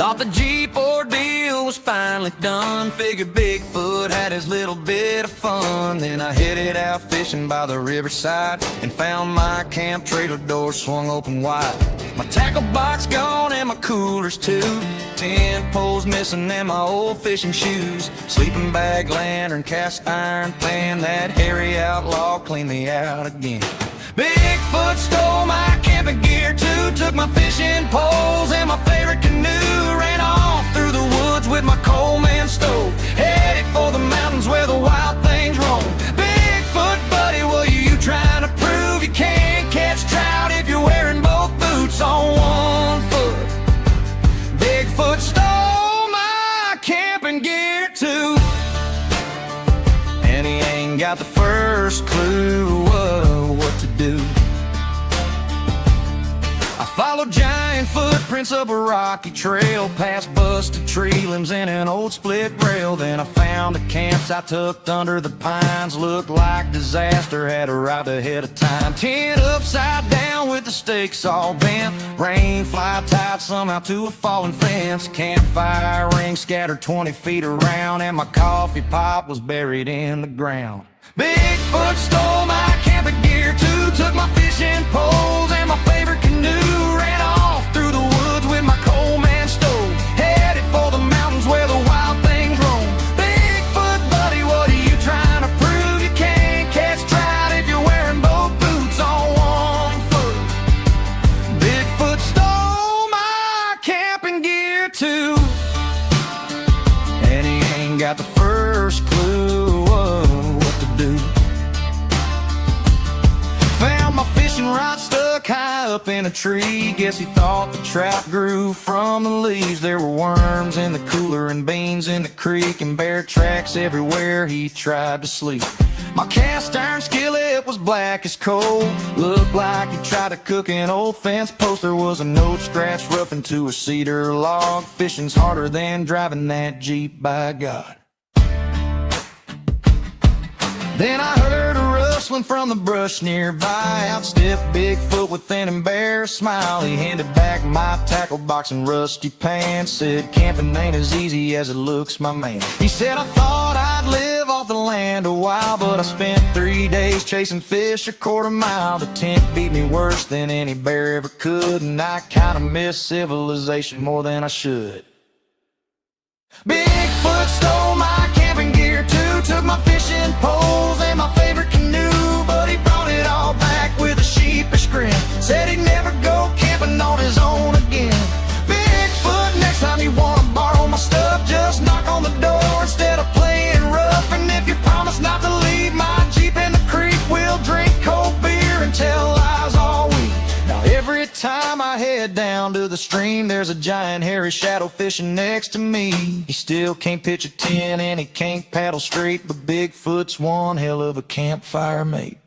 Thought the Jeep ordeal was finally done. Figured Bigfoot had his little bit of fun. Then I headed out fishing by the riverside and found my camp trailer door swung open wide. My tackle box gone and my coolers too. 10 poles missing and my old fishing shoes. Sleeping bag, lantern, cast iron pan. That hairy outlaw cleaned me out again. Bigfoot stole my camping gear too. Took my fishing poles and my favorite canoe. Ran off through the woods with my coal man stove. Headed for the mountains where the wild things roam. Bigfoot buddy, what are you trying to prove? You can't catch trout if you're wearing both boots on one foot. Bigfoot stole my camping gear too, and he ain't got the first clue of what to do. I followed giant footprints up a rocky trail, past busted tree limbs and an old split rail. Then I found a campsite tucked under the pines. Looked like disaster had arrived ahead of time. Tent upside down with the stakes all bent. Rain fly tied somehow to a fallen fence. Campfire ring scattered 20 feet around, and my coffee pot was buried in the ground. Bigfoot stole my camping gear too. Took my fishing poles and my favorite canoe. Ran off through the woods with my coal man stove. Headed for the mountains where the wild things roam. Bigfoot buddy, what are you trying to prove? You can't catch trout if you're wearing both boots on one foot. Bigfoot stole my camping gear too, and he ain't got the first clue of what to do. Found my fishing rod stuck high up in a tree. Guess he thought the trout grew from the leaves. There were worms in the cooler and beans in the creek, and bear tracks everywhere he tried to sleep. My cast iron skillet was black as coal. Looked like he tried to cook an old fence post. There was a note scratched rough into a cedar log. Fishing's harder than driving that Jeep, by God. Then I heard a rustling from the brush nearby. Out stepped Bigfoot with an embarrassed smile. He handed back my tackle box and rusty pants. Said, camping ain't as easy as it looks, my man. He said, I thought I'd live off the land a while, but I spent 3 days chasing fish a quarter mile. The tent beat me worse than any bear ever could, and I kinda miss civilization more than I should. Bigfoot stole my camping gear too. Took my fishing poles and my favorite canoe, but he brought it all back with a sheepish grin. Said he'd never go camping on his own again. Bigfoot, next time you wanna borrow my stuff, just knock on the door instead of playing rough. And if you promise not to leave my Jeep in the creek, we'll drink cold beer and tell lies all week. Now every time I head down to the stream, there's a giant hairy shadow fishing next to me. He still can't pitch a tent and he can't paddle straight, but Bigfoot's one hell of a campfire mate.